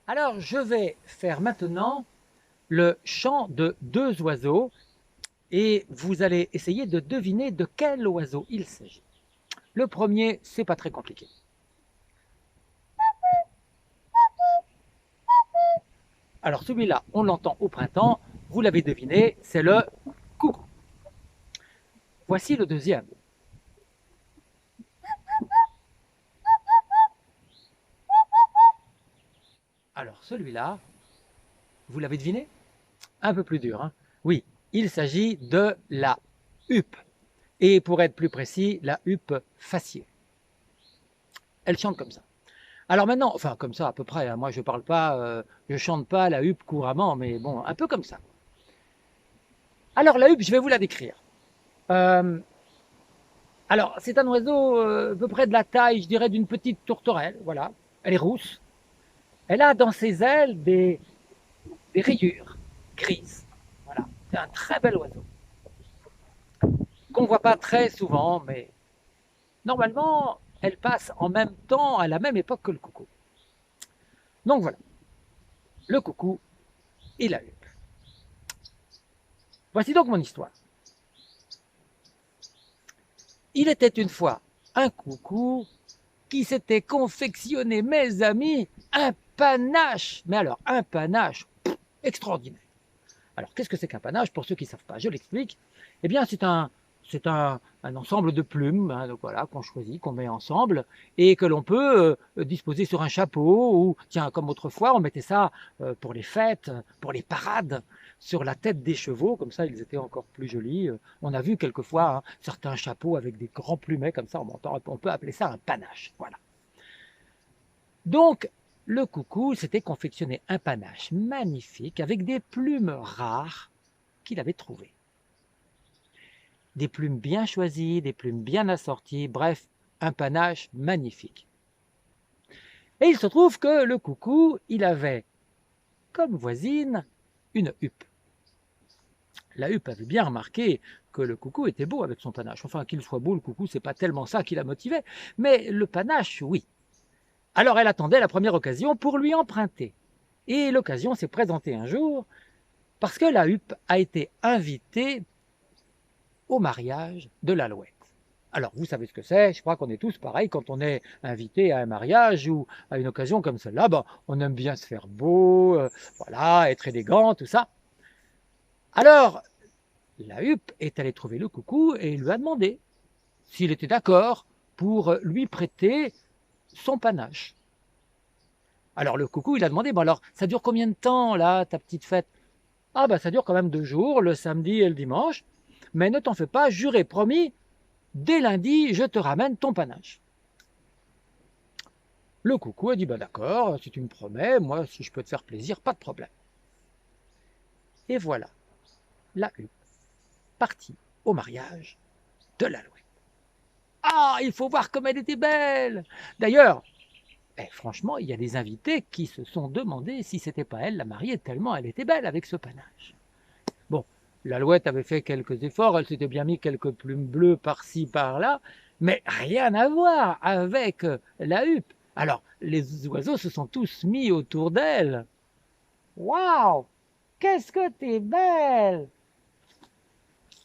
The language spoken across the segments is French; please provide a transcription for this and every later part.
Alors, je vais faire maintenant le chant de deux oiseaux et vous allez essayer de deviner de quel oiseau il s'agit. Le premier, c'est pas très compliqué. Alors celui-là, on l'entend au printemps, vous l'avez deviné, c'est le coucou. Voici le deuxième. Alors celui-là, vous l'avez deviné? Un peu plus dur, hein? Oui, il s'agit de la huppe. Et pour être plus précis, la huppe faciée. Elle chante comme ça. Alors maintenant, enfin comme ça à peu près, hein, moi je parle pas, je chante pas la huppe couramment, mais bon, un peu comme ça. Alors la huppe, je vais vous la décrire. Euh, alors c'est un oiseau à peu près de la taille, je dirais, d'une petite tourterelle, voilà. Elle est rousse. Elle a dans ses ailes des rayures grises. Voilà, c'est un très bel oiseau qu'on ne voit pas très souvent, mais normalement, elle passe en même temps, à la même époque que le coucou. Donc voilà, le coucou et la huppe. Voici donc mon histoire. Il était une fois un coucou qui s'était confectionné, mes amis, un panache. Mais alors, un panache extraordinaire. Alors, qu'est-ce que c'est qu'un panache? Pour ceux qui ne savent pas, je l'explique. Eh bien, c'est un ensemble de plumes, hein, donc voilà, qu'on choisit, qu'on met ensemble, et que l'on peut disposer sur un chapeau, ou, tiens, comme autrefois, on mettait ça pour les fêtes, pour les parades, sur la tête des chevaux, comme ça, ils étaient encore plus jolis. On a vu quelquefois hein, certains chapeaux avec des grands plumets, comme ça, on peut appeler ça un panache. Voilà. Donc, le coucou s'était confectionné un panache magnifique avec des plumes rares qu'il avait trouvées. Des plumes bien choisies, des plumes bien assorties, bref, un panache magnifique. Et il se trouve que le coucou, il avait comme voisine une huppe. La huppe avait bien remarqué que le coucou était beau avec son panache. Enfin, qu'il soit beau, le coucou, c'est pas tellement ça qui la motivait, mais le panache, oui. Alors elle attendait la première occasion pour lui emprunter. Et l'occasion s'est présentée un jour parce que la huppe a été invitée au mariage de l'alouette. Alors, vous savez ce que c'est, je crois qu'on est tous pareils quand on est invité à un mariage ou à une occasion comme celle-là, ben, on aime bien se faire beau, voilà, être élégant, tout ça. Alors, la huppe est allée trouver le coucou et lui a demandé s'il était d'accord pour lui prêter son panache. Alors le coucou, il a demandé, bon alors, ça dure combien de temps là, ta petite fête? Ah ben ça dure quand même 2 jours, le samedi et le dimanche, mais ne t'en fais pas, juré, promis, dès lundi, je te ramène ton panache. Le coucou a dit, bah d'accord, si tu me promets, moi si je peux te faire plaisir, pas de problème. Et voilà, la huppe partie au mariage de l'alouette. Ah, il faut voir comme elle était belle. D'ailleurs, franchement, il y a des invités qui se sont demandé si c'était pas elle la mariée, tellement elle était belle avec ce panache. Bon, l'alouette avait fait quelques efforts, elle s'était bien mis quelques plumes bleues par-ci, par-là, mais rien à voir avec la huppe. Alors, les oiseaux se sont tous mis autour d'elle. Waouh! Qu'est-ce que t'es belle!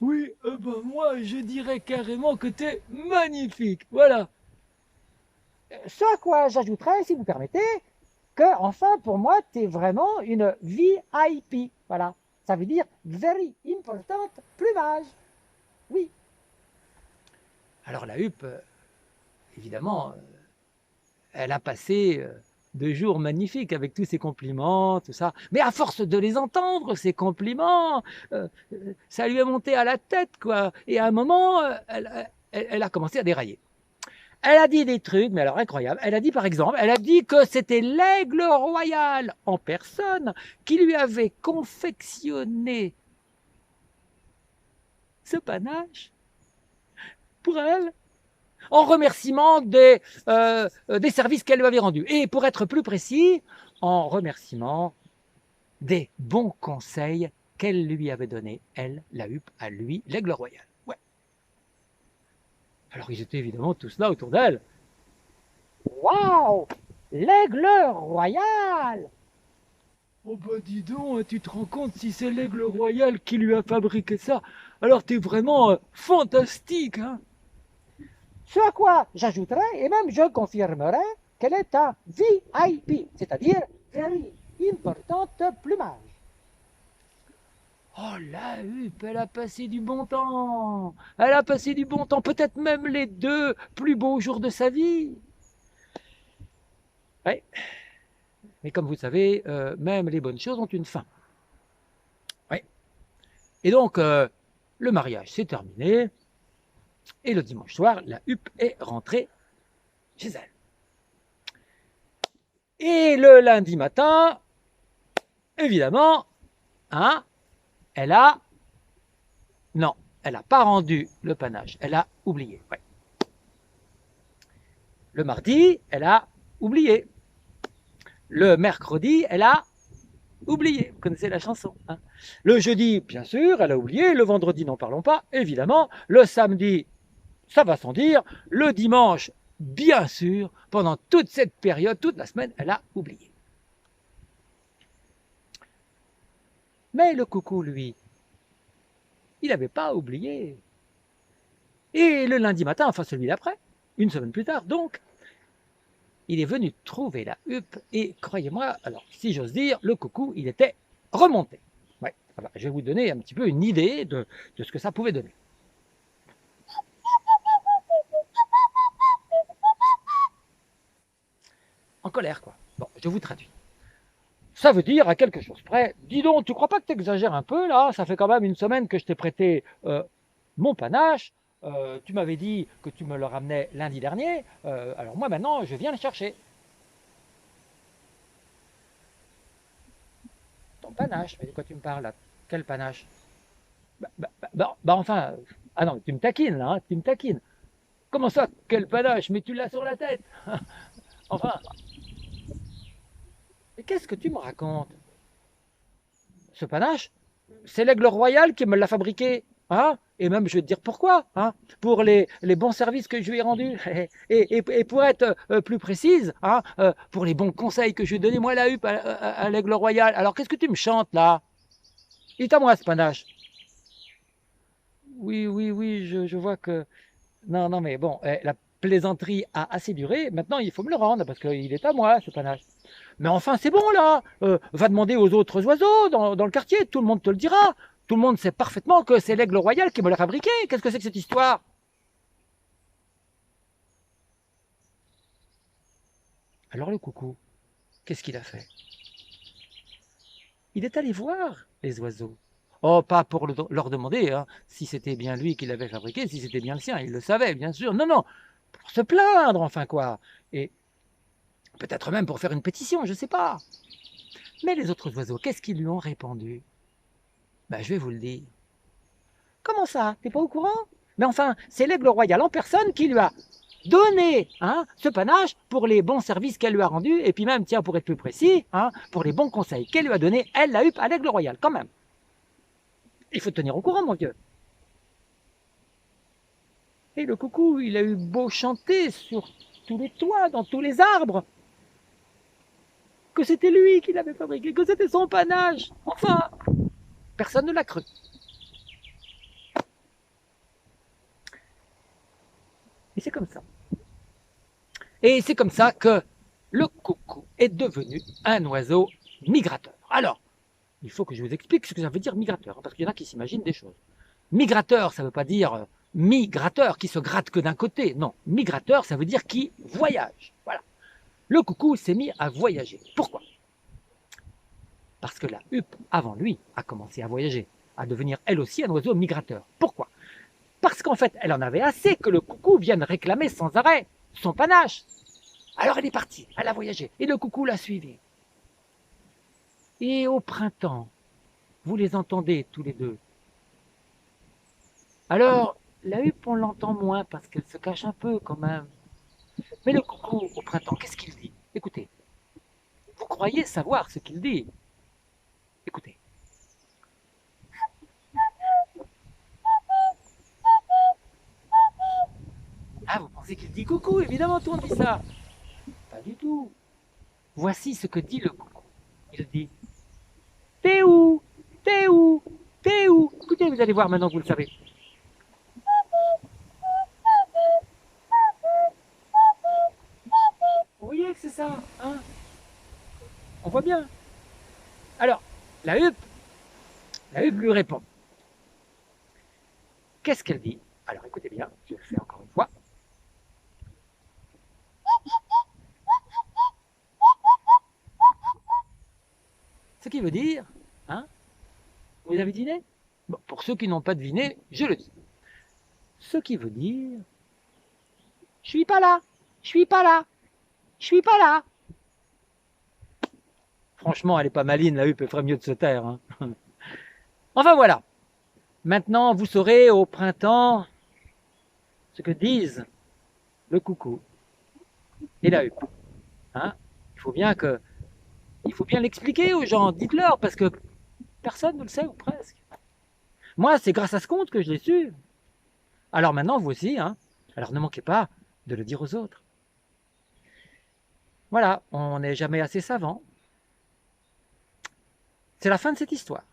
Oui, ben moi je dirais carrément que t'es magnifique, voilà. Ce à quoi j'ajouterais, si vous permettez, que enfin pour moi t'es vraiment une VIP, voilà. Ça veut dire Very Important Plumage. Oui. Alors la huppe, évidemment, elle a passé 2 jours magnifiques avec tous ces compliments, tout ça. Mais à force de les entendre, ces compliments, ça lui est monté à la tête, quoi. Et à un moment, elle a commencé à dérailler. Elle a dit des trucs, mais alors incroyable. Elle a dit par exemple, elle a dit que c'était l'aigle royal en personne qui lui avait confectionné ce panache pour elle en remerciement des services qu'elle lui avait rendus. Et pour être plus précis, en remerciement des bons conseils qu'elle lui avait donnés, elle, la huppe, à lui, l'aigle royal. Ouais. Alors ils étaient évidemment tous là autour d'elle. Waouh! L'aigle royal! Oh bah dis donc, tu te rends compte si c'est l'aigle royal qui lui a fabriqué ça, alors t'es vraiment fantastique, hein. Ce à quoi j'ajouterai, et même je confirmerai, qu'elle est un VIP, c'est-à-dire Very Importante Plumage. Oh la huppe, elle a passé du bon temps. Elle a passé du bon temps, peut-être même les 2 plus beaux jours de sa vie. Ouais. Mais comme vous savez, même les bonnes choses ont une fin. Ouais. Et donc, le mariage s'est terminé. Et le dimanche soir, la huppe est rentrée chez elle. Et le lundi matin, évidemment, hein, elle a... Non, elle n'a pas rendu le panache. Elle a oublié. Ouais. Le mardi, elle a oublié. Le mercredi, elle a oublié. Vous connaissez la chanson, hein. Le jeudi, bien sûr, elle a oublié. Le vendredi, n'en parlons pas, évidemment. Le samedi, ça va sans dire. Le dimanche, bien sûr, pendant toute cette période, toute la semaine, elle a oublié. Mais le coucou, lui, il n'avait pas oublié. Et le lundi matin, enfin celui d'après, une semaine plus tard donc, il est venu trouver la huppe et croyez-moi, alors si j'ose dire, le coucou, il était remonté. Ouais, alors, je vais vous donner un petit peu une idée de ce que ça pouvait donner. En colère, quoi. Bon, je vous traduis. Ça veut dire à quelque chose près, dis donc, tu crois pas que tu exagères un peu là? Ça fait quand même une semaine que je t'ai prêté mon panache. Tu m'avais dit que tu me le ramenais lundi dernier. Alors moi maintenant, je viens le chercher. Ton panache, mais de quoi tu me parles là? Quel panache? Enfin, ah non, tu me taquines là, hein, tu me taquines. Comment ça, quel panache? Mais tu l'as sur la tête. Enfin, mais qu'est-ce que tu me racontes? Ce panache, c'est l'aigle royal qui me l'a fabriqué. Hein, et même, je vais te dire pourquoi. Hein, pour les bons services que je lui ai rendus. Et pour être plus précise, hein, pour les bons conseils que je lui ai donnés, moi, la huppe à l'aigle royal. Alors, qu'est-ce que tu me chantes là? Il est à moi, ce panache. Oui, oui, oui, je vois que... Non, non, mais bon, la plaisanterie a assez duré. Maintenant, il faut me le rendre parce qu'il est à moi, ce panache. Mais enfin, c'est bon là. Va demander aux autres oiseaux dans le quartier. Tout le monde te le dira. Tout le monde sait parfaitement que c'est l'aigle royal qui me l'a fabriqué. Qu'est-ce que c'est que cette histoire? Alors le coucou, qu'est-ce qu'il a fait? Il est allé voir les oiseaux. Oh, pas pour leur demander hein, si c'était bien lui qui l'avait fabriqué, si c'était bien le sien. Il le savait, bien sûr. Non, non, pour se plaindre, enfin quoi. Et peut-être même pour faire une pétition, je ne sais pas. Mais les autres oiseaux, qu'est-ce qu'ils lui ont répondu? Ben, je vais vous le dire. Comment ça? T'es pas au courant? Mais enfin, c'est l'aigle royal en personne qui lui a donné hein, ce panache pour les bons services qu'elle lui a rendus, et puis même, tiens, pour être plus précis, hein, pour les bons conseils qu'elle lui a donnés, elle l'a eu à l'aigle royal, quand même. Il faut te tenir au courant, mon vieux. Et le coucou, il a eu beau chanter sur tous les toits, dans tous les arbres, que c'était lui qui l'avait fabriqué, que c'était son panache. Enfin, personne ne l'a cru. Et c'est comme ça. Et c'est comme ça que le coucou est devenu un oiseau migrateur. Alors, il faut que je vous explique ce que ça veut dire migrateur, parce qu'il y en a qui s'imaginent des choses. Migrateur, ça ne veut pas dire migrateur qui se gratte que d'un côté. Non, migrateur, ça veut dire qui voyage. Voilà. Le coucou s'est mis à voyager. Pourquoi? Parce que la huppe, avant lui, a commencé à voyager, à devenir elle aussi un oiseau migrateur. Pourquoi? Parce qu'en fait, elle en avait assez que le coucou vienne réclamer sans arrêt son panache. Alors elle est partie, elle a voyagé, et le coucou l'a suivie. Et au printemps, vous les entendez tous les deux. Alors, la huppe, on l'entend moins parce qu'elle se cache un peu quand même. Mais le coucou, au printemps, qu'est-ce qu'il dit? Écoutez, vous croyez savoir ce qu'il dit? Écoutez. Ah, vous pensez qu'il dit coucou? Évidemment, tout le monde dit ça. Pas du tout. Voici ce que dit le coucou. Il dit vous allez voir maintenant que vous le savez. Vous voyez que c'est ça, hein? On voit bien. Alors, la huppe lui répond. Qu'est-ce qu'elle dit? Alors écoutez bien, je le fais encore une fois. Ce qui veut dire, hein? Vous avez deviné? Bon, pour ceux qui n'ont pas deviné, je le dis. Ce qui veut dire, je suis pas là, je suis pas là, je suis pas là. Franchement, elle est pas maline, la huppe, elle ferait mieux de se taire. Hein. Enfin voilà. Maintenant, vous saurez au printemps ce que disent le coucou et la huppe. Hein? Il faut bien l'expliquer aux gens. Dites-leur parce que personne ne le sait ou presque. Moi, c'est grâce à ce conte que je l'ai su. Alors maintenant, vous aussi. Hein? Alors ne manquez pas de le dire aux autres. Voilà, on n'est jamais assez savant. C'est la fin de cette histoire.